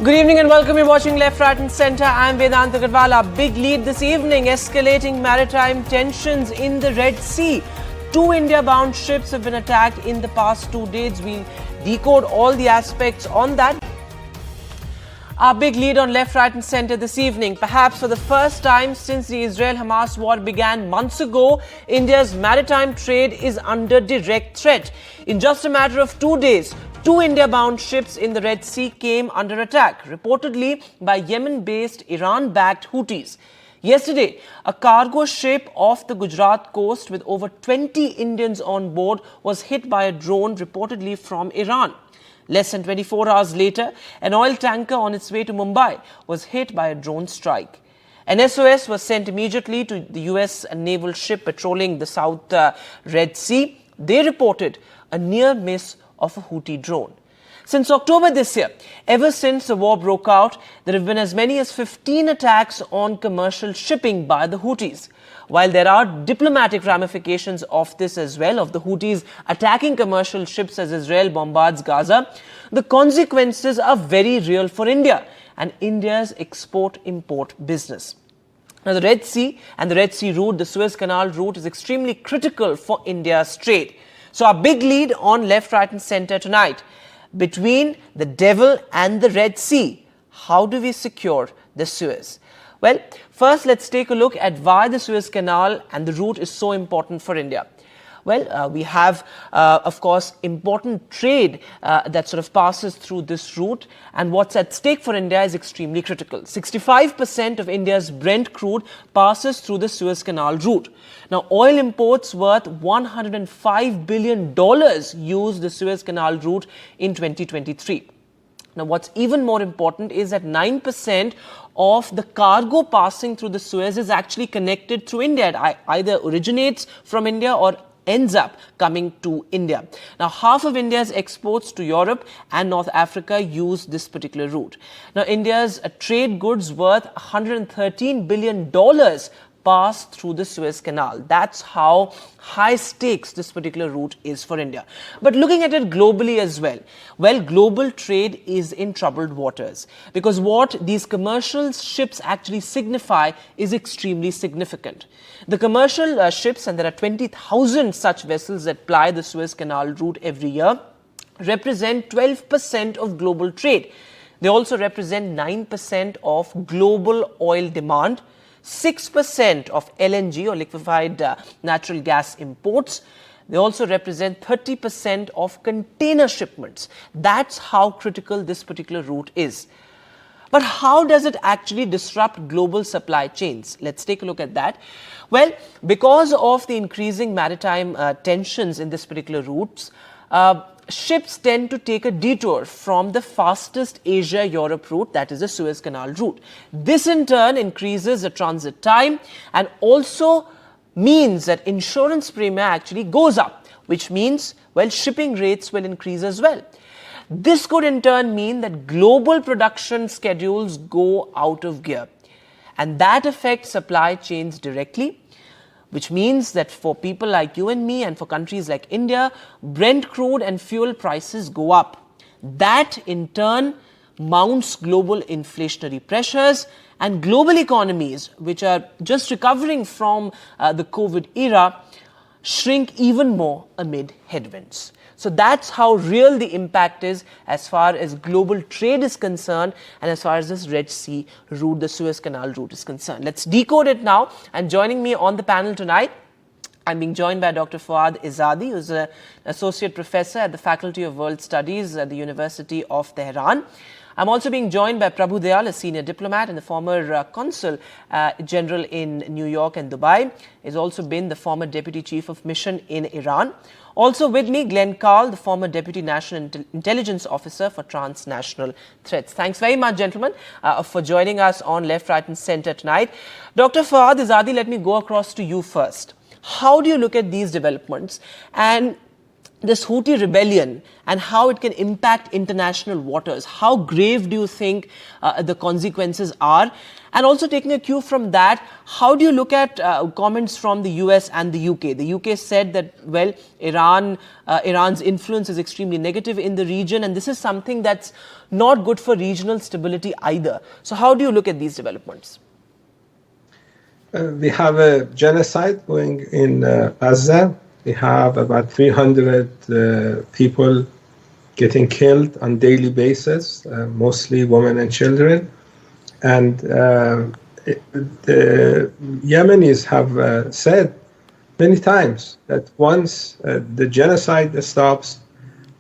Good evening and welcome. You're watching Left, Right and Centre. I'm Vedanta Gadwala. Big lead this evening, escalating maritime tensions in the Red Sea. Two India-bound ships have been attacked in the past 2 days. We'll decode all the aspects on that. Our big lead on Left, Right and Centre this evening. Perhaps for the first time since the Israel-Hamas war began months ago, India's maritime trade is under direct threat. In just a matter of 2 days, two India-bound ships in the Red Sea came under attack, reportedly by Yemen-based Iran-backed Houthis. Yesterday, a cargo ship off the Gujarat coast with over 20 Indians on board was hit by a drone reportedly from Iran. Less than 24 hours later, an oil tanker on its way to Mumbai was hit by a drone strike. An SOS was sent immediately to the US naval ship patrolling the South Red Sea. They reported a near miss of a Houthi drone. Since October this year, ever since the war broke out, there have been as many as 15 attacks on commercial shipping by the Houthis. While there are diplomatic ramifications of this as well, of the Houthis attacking commercial ships as Israel bombards Gaza, the consequences are very real for India and India's export-import business. Now, the Red Sea and the Red Sea route, the Suez Canal route, is extremely critical for India's trade. So our big lead on Left, Right and Centre tonight, between the devil and the Red Sea, how do we secure the Suez? Well, first let's take a look at why the Suez Canal and the route is so important for India. Well, we have, of course, important trade that sort of passes through this route, and what's at stake for India is extremely critical. 65% of India's Brent crude passes through the Suez Canal route. Now, oil imports worth $105 billion used the Suez Canal route in 2023. Now, what's even more important is that 9% of the cargo passing through the Suez is actually connected through India. It either originates from India or ends up coming to India. Now, half of India's exports to Europe and North Africa use this particular route. Now, India's trade goods worth $113 billion pass through the Suez Canal. That's how high stakes this particular route is for India. But looking at it globally as well, global trade is in troubled waters because what these commercial ships actually signify is extremely significant. The commercial ships, and there are 20,000 such vessels that ply the Suez Canal route every year, represent 12% of global trade. They also represent 9% of global oil demand, 6% of LNG or liquefied natural gas imports. They also represent 30% of container shipments. That's how critical this particular route is. But how does it actually disrupt global supply chains? Let's take a look at that. Well, because of the increasing maritime tensions in this particular routes, ships tend to take a detour from the fastest Asia-Europe route, that is the Suez Canal route. This in turn increases the transit time and also means that insurance premium actually goes up, which means, shipping rates will increase as well. This could in turn mean that global production schedules go out of gear, and that affects supply chains directly, which means that for people like you and me and for countries like India, Brent crude and fuel prices go up. That in turn mounts global inflationary pressures, and global economies, which are just recovering from the COVID era, shrink even more amid headwinds. So that's how real the impact is as far as global trade is concerned and as far as this Red Sea route, the Suez Canal route is concerned. Let's decode it now. And joining me on the panel tonight, I'm being joined by Dr. Fouad Izzadi, who's an associate professor at the Faculty of World Studies at the University of Tehran. I'm also being joined by Prabhu Dayal, a senior diplomat and the former consul general in New York and Dubai. He's also been the former deputy chief of mission in Iran. Also with me, Glenn Carl, the former deputy national intelligence officer for transnational threats. Thanks very much, gentlemen, for joining us on Left, Right and Centre tonight. Dr. Fouad Izzadi, let me go across to you first. How do you look at these developments? And this Houthi rebellion and how it can impact international waters. How grave do you think the consequences are? And also taking a cue from that, how do you look at comments from the US and the UK? The UK said that, well, Iran's influence is extremely negative in the region, and this is something that's not good for regional stability either. So how do you look at these developments? We have a genocide going in Gaza. We have about 300 people getting killed on a daily basis, mostly women and children. And the Yemenis have said many times that once the genocide stops,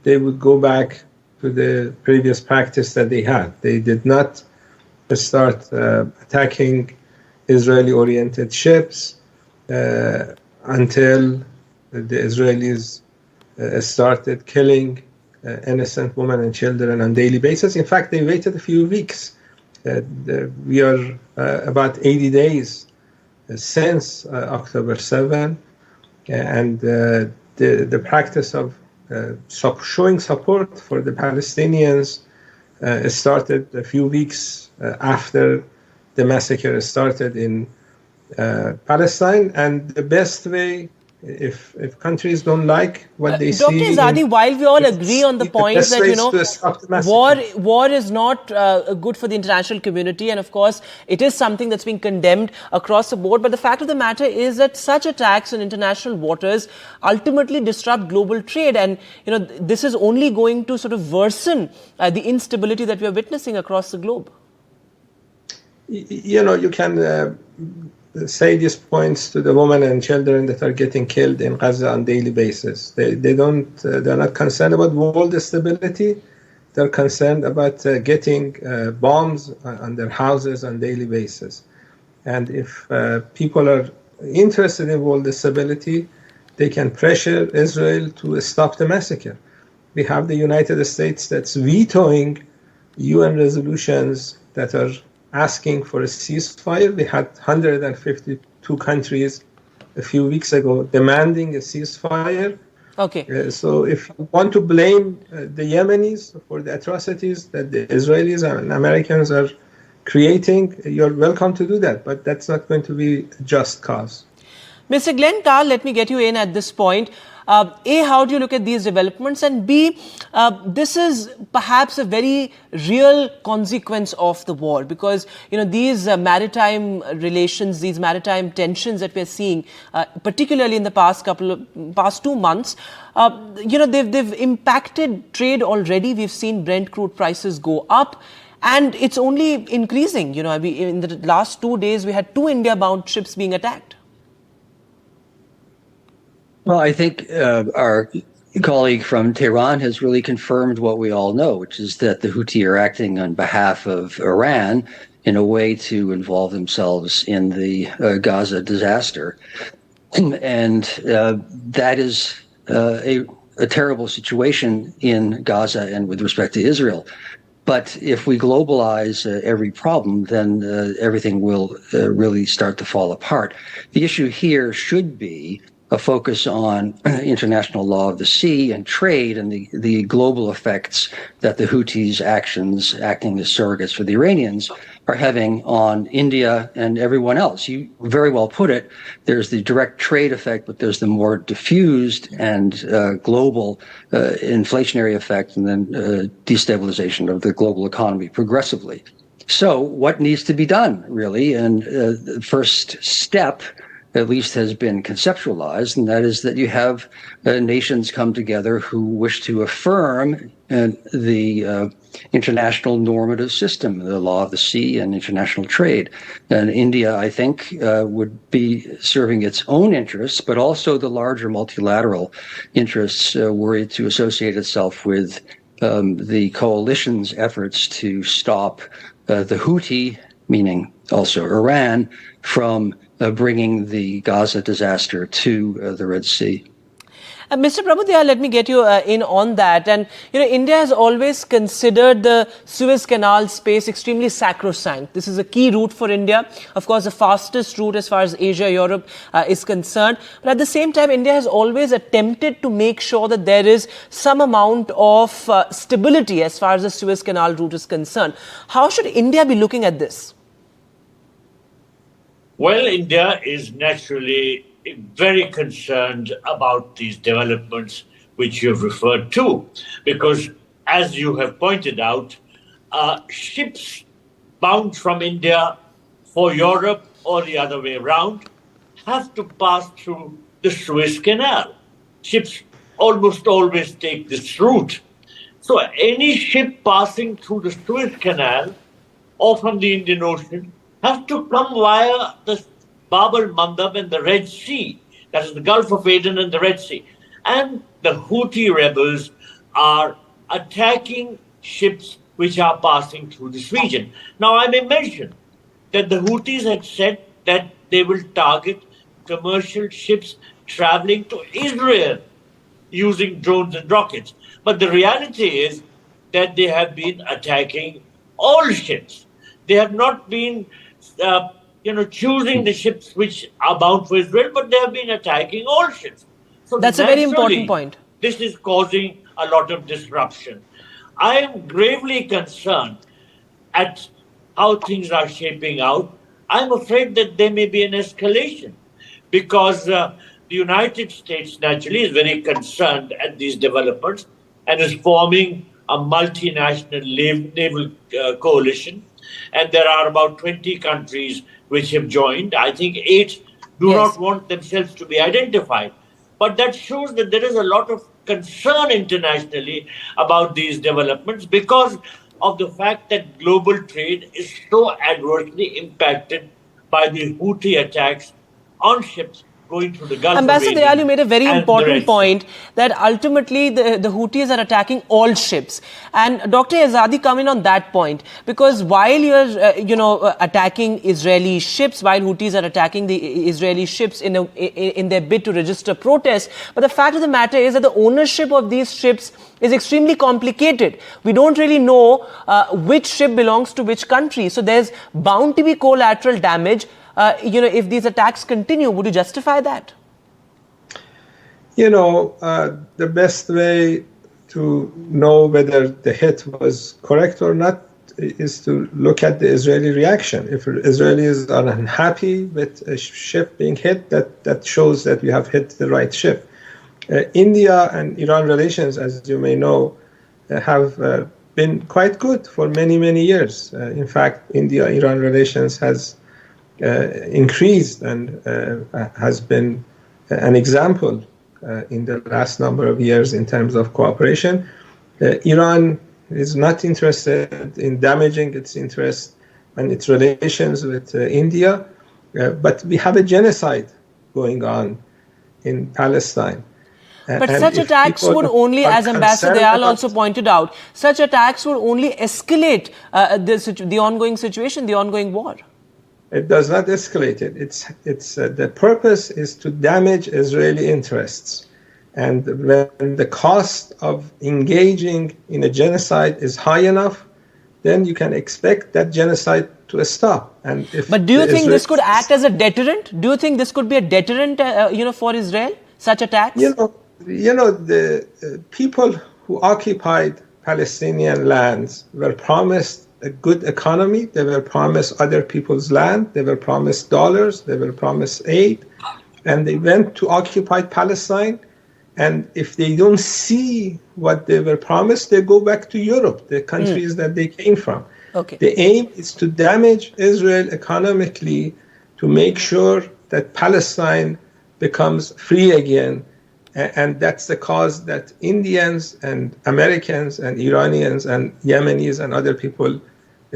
they would go back to the previous practice that they had. They did not start attacking Israeli-oriented ships until the Israelis started killing innocent women and children on a daily basis. In fact, they waited a few weeks. We are about 80 days since October 7, and the practice of showing support for the Palestinians started a few weeks after the massacre started in Palestine. And the best way, if countries don't like what they Dr. see... Azadi, while we all agree on the point that, you know, war is not good for the international community, and of course it is something that's being condemned across the board, but the fact of the matter is that such attacks in international waters ultimately disrupt global trade, and, you know, this is only going to sort of worsen the instability that we are witnessing across the globe. You know, you can say these points to the women and children that are getting killed in Gaza on a daily basis. They're not concerned about world stability. They're concerned about getting bombs on their houses on a daily basis. And if people are interested in world stability, they can pressure Israel to stop the massacre. We have the United States that's vetoing UN resolutions that are asking for a ceasefire. We had 152 countries a few weeks ago demanding a ceasefire. Okay. So if you want to blame the Yemenis for the atrocities that the Israelis and Americans are creating, you're welcome to do that, but that's not going to be a just cause. Mr. Glenn Carr, let me get you in at this point. A, how do you look at these developments? And B, this is perhaps a very real consequence of the war, because, you know, these maritime relations, these maritime tensions that we're seeing, particularly in the past 2 months, you know, they've impacted trade already. We've seen Brent crude prices go up, and it's only increasing. You know, in the last 2 days, we had 2 India-bound ships being attacked. Well, I think our colleague from Tehran has really confirmed what we all know, which is that the Houthi are acting on behalf of Iran in a way to involve themselves in the Gaza disaster. And that is a terrible situation in Gaza and with respect to Israel. But if we globalize every problem, then everything will really start to fall apart. The issue here should be a focus on international law of the sea and trade and the global effects that the Houthis' actions, acting as surrogates for the Iranians, are having on India and everyone else. You very well put it. There's the direct trade effect, but there's the more diffused and global inflationary effect, and then destabilization of the global economy progressively. So what needs to be done, really? And the first step, at least, has been conceptualized, and that is that you have nations come together who wish to affirm the international normative system, the law of the sea and international trade. And India, I think, would be serving its own interests, but also the larger multilateral interests were it to associate itself with the coalition's efforts to stop the Houthi, meaning also Iran, from bringing the Gaza disaster to the Red Sea. Mr. Prabhudeya, let me get you in on that. And, India has always considered the Suez Canal space extremely sacrosanct. This is a key route for India. Of course, the fastest route as far as Asia, Europe is concerned. But at the same time, India has always attempted to make sure that there is some amount of stability as far as the Suez Canal route is concerned. How should India be looking at this? Well, India is naturally very concerned about these developments which you have referred to, because as you have pointed out, ships bound from India for Europe or the other way around have to pass through the Suez Canal. Ships almost always take this route. So any ship passing through the Suez Canal or from the Indian Ocean have to come via the Bab al-Mandab and the Red Sea, that is the Gulf of Aden and the Red Sea. And the Houthi rebels are attacking ships which are passing through this region. Now, I may mention that the Houthis had said that they will target commercial ships traveling to Israel using drones and rockets. But the reality is that they have been attacking all ships. They have not been choosing the ships which are bound for Israel, but they have been attacking all ships. So that's a very important point. This is causing a lot of disruption. I am gravely concerned at how things are shaping out. I'm afraid that there may be an escalation because the United States naturally is very concerned at these developments and is forming a multinational naval coalition. And there are about 20 countries which have joined. I think 8 do not want themselves to be identified. But that shows that there is a lot of concern internationally about these developments because of the fact that global trade is so adversely impacted by the Houthi attacks on ships going through the Gulf Ambassador of Aden. Dayal, you made a very important point that ultimately the Houthis are attacking all ships. And Dr. Azadi, come in on that point, because while you're attacking Israeli ships, while Houthis are attacking the Israeli ships in their bid to register protests, but the fact of the matter is that the ownership of these ships is extremely complicated. We don't really know which ship belongs to which country. So there's bound to be collateral damage. If these attacks continue, would you justify that? The best way to know whether the hit was correct or not is to look at the Israeli reaction. If Israelis are unhappy with a ship being hit, that shows that we have hit the right ship. India and Iran relations, as you may know, have been quite good for many, many years. In fact, India-Iran relations has increased and has been an example in the last number of years in terms of cooperation. Iran is not interested in damaging its interest and its relations with India, but we have a genocide going on in Palestine. But such attacks would only, as Ambassador Dayal also pointed out, such attacks would only escalate the ongoing situation, the ongoing war. It does not escalate it. It's the purpose is to damage Israeli interests. And when the cost of engaging in a genocide is high enough, then you can expect that genocide to stop. But do you think this could act as a deterrent? Do you think this could be a deterrent, for Israel, such attacks? The people who occupied Palestinian lands were promised a good economy. They were promised other people's land. They were promised dollars. They were promised aid. And they went to occupied Palestine. And if they don't see what they were promised, they go back to Europe, the countries that they came from. Okay. The aim is to damage Israel economically to make sure that Palestine becomes free again. And that's the cause that Indians and Americans and Iranians and Yemenis and other people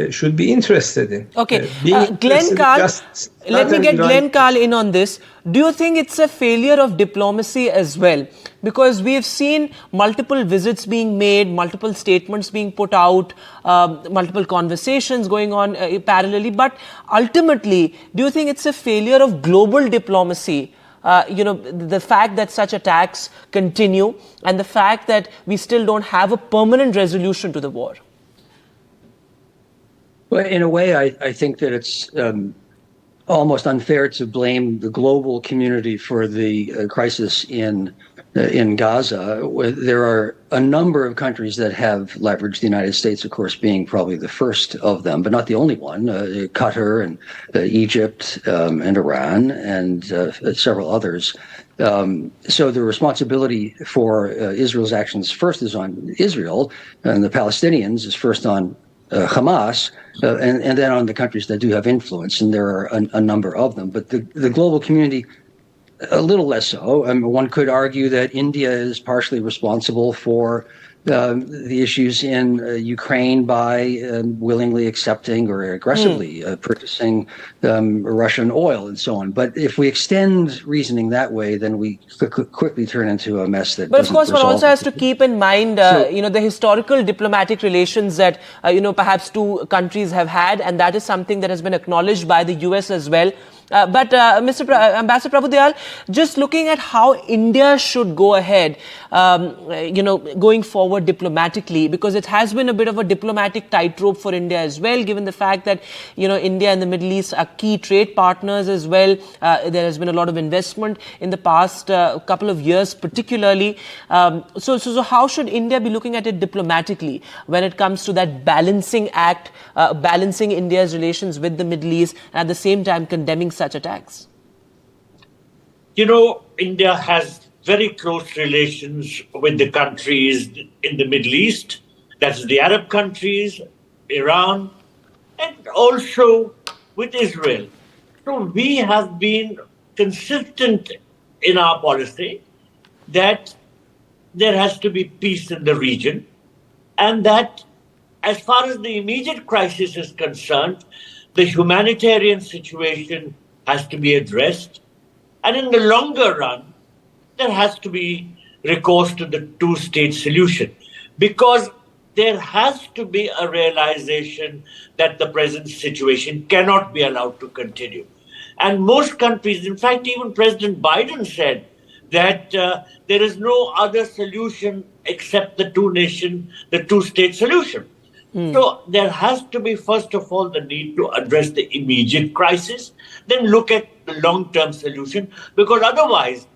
should be interested in. Okay, Glenn Carl, let me get Glenn Carl in on this. Do you think it's a failure of diplomacy as well? Because we have seen multiple visits being made, multiple statements being put out, multiple conversations going on parallelly. But ultimately, do you think it's a failure of global diplomacy the fact that such attacks continue and the fact that we still don't have a permanent resolution to the war? Well, in a way, I think that it's almost unfair to blame the global community for the crisis in Gaza. There are a number of countries that have leveraged, the United States, of course, being probably the first of them, but not the only one. Qatar and Egypt and Iran and several others. So the responsibility for Israel's actions first is on Israel, and the Palestinians is first on Hamas, and then on the countries that do have influence, and there are a number of them. But the global community, a little less so. One could argue that India is partially responsible for the issues in Ukraine by willingly accepting or aggressively purchasing Russian oil and so on. But if we extend reasoning that way, then we quickly turn into a mess that. But of course, one also has to keep in mind, the historical diplomatic relations that perhaps two countries have had, and that is something that has been acknowledged by the US as well. But Ambassador Prabhu, just looking at how India should go ahead, going forward diplomatically, because it has been a bit of a diplomatic tightrope for India as well, given the fact that, India and the Middle East are key trade partners as well. There has been a lot of investment in the past couple of years, particularly. So how should India be looking at it diplomatically when it comes to that balancing act, balancing India's relations with the Middle East, and at the same time condemning such attacks? India has very close relations with the countries in the Middle East. That's the Arab countries, Iran, and also with Israel. So we have been consistent in our policy that there has to be peace in the region, and that as far as the immediate crisis is concerned, the humanitarian situation has to be addressed. And in the longer run, there has to be recourse to the two-state solution, because there has to be a realization that the present situation cannot be allowed to continue. And most countries, in fact, even President Biden said that there is no other solution except the two-state solution. So there has to be, first of all, the need to address the immediate crisis, then look at the long-term solution, because otherwise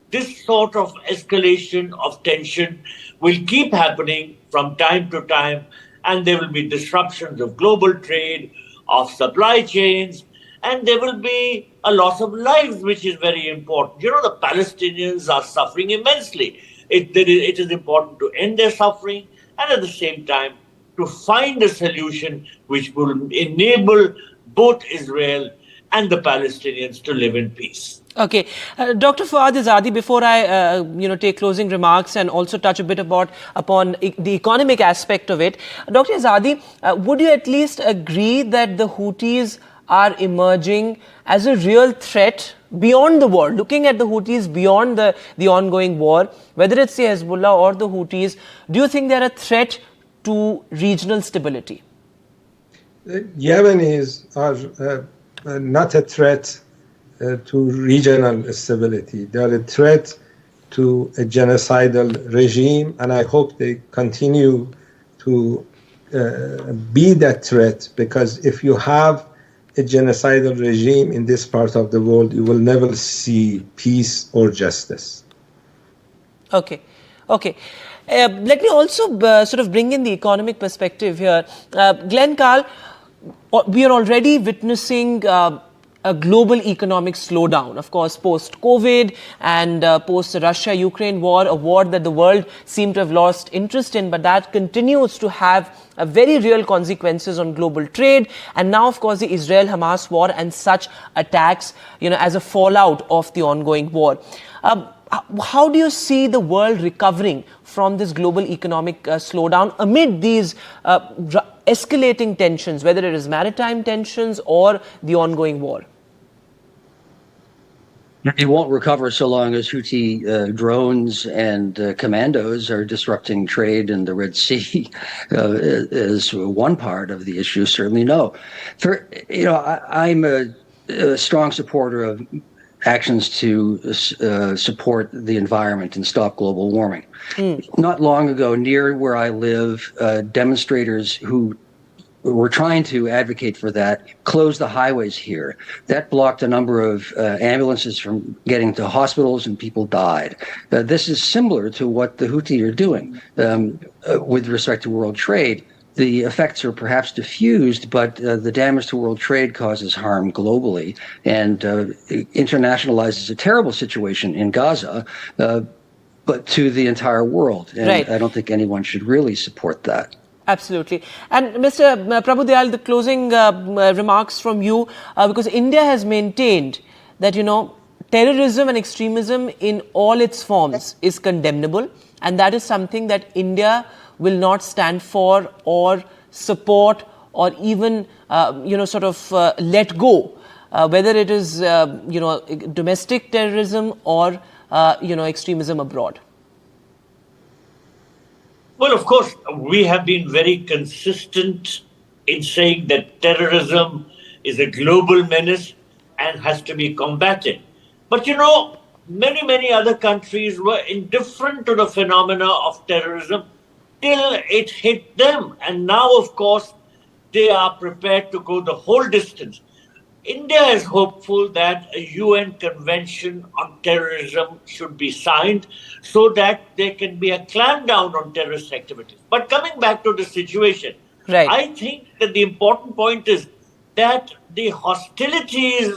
this sort of escalation of tension will keep happening from time to time, and there will be disruptions of global trade, of supply chains, and there will be a loss of lives, which is very important. The Palestinians are suffering immensely. It is important to end their suffering, and at the same time, to find a solution which will enable both Israel and the Palestinians to live in peace. Okay. Dr. Fuad Azadi, before I take closing remarks and also touch a bit upon the economic aspect of it, Dr. Azadi, would you at least agree that the Houthis are emerging as a real threat beyond the war, looking at the Houthis beyond the ongoing war, whether it's the Hezbollah or the Houthis? Do you think they're a threat to regional stability? Yemenis are not a threat to regional stability. They are a threat to a genocidal regime, and I hope they continue to be that threat, because if you have a genocidal regime in this part of the world, you will never see peace or justice. Okay. Let me also sort of bring in the economic perspective here. Glenn Carl, we are already witnessing a global economic slowdown, of course, post-COVID and post the Russia-Ukraine war, a war that the world seemed to have lost interest in, but that continues to have a very real consequences on global trade. And now, of course, the Israel-Hamas war and such attacks, as a fallout of the ongoing war. How do you see the world recovering from this global economic slowdown amid these escalating tensions, whether it is maritime tensions or the ongoing war? It won't recover so long as Houthi drones and commandos are disrupting trade in the Red Sea. Is one part of the issue. Certainly no. I'm a strong supporter of actions to support the environment and stop global warming. Not long ago, near where I live, demonstrators who were trying to advocate for that closed the highways here. That blocked a number of ambulances from getting to hospitals, and people died. This is similar to what the Houthi are doing with respect to world trade. The effects are perhaps diffused, but the damage to world trade causes harm globally and internationalizes a terrible situation in Gaza, but to the entire world. And Right. I don't think anyone should really support that. Absolutely. And Mr. Prabhudyal, the closing remarks from you, because India has maintained that, terrorism and extremism in all its forms is condemnable. And that is something that India will not stand for or support or even, let go, whether it is, domestic terrorism or, extremism abroad. Well, of course, we have been very consistent in saying that terrorism is a global menace and has to be combated. But many other countries were indifferent to the phenomena of terrorism till it hit them. And now, of course, they are prepared to go the whole distance. India is hopeful that a UN convention on terrorism should be signed so that there can be a clampdown on terrorist activities. But coming back to the situation, Right. I think that the important point is that the hostilities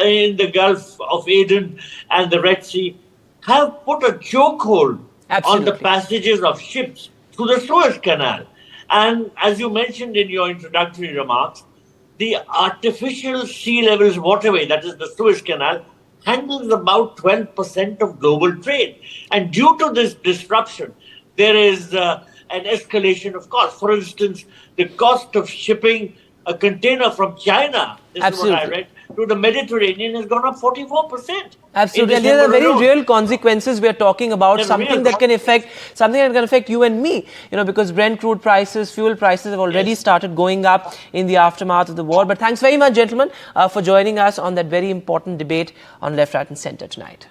in the Gulf of Aden and the Red Sea have put a chokehold on Absolutely. the passages of ships through the Suez Canal. And as you mentioned in your introductory remarks, the artificial sea levels waterway, that is the Suez Canal, handles about 12% of global trade. And due to this disruption, there is an escalation of costs. For instance, the cost of shipping a container from China, this is what I Absolutely. read, to the Mediterranean has gone up 44%. Absolutely, in and there are December very alone. real consequences we are talking about. They're Something real that can affect you and me. Because Brent crude prices, fuel prices have already Yes. started going up in the aftermath of the war. But thanks very much, gentlemen, for joining us on that very important debate on Left, Right, and Centre tonight.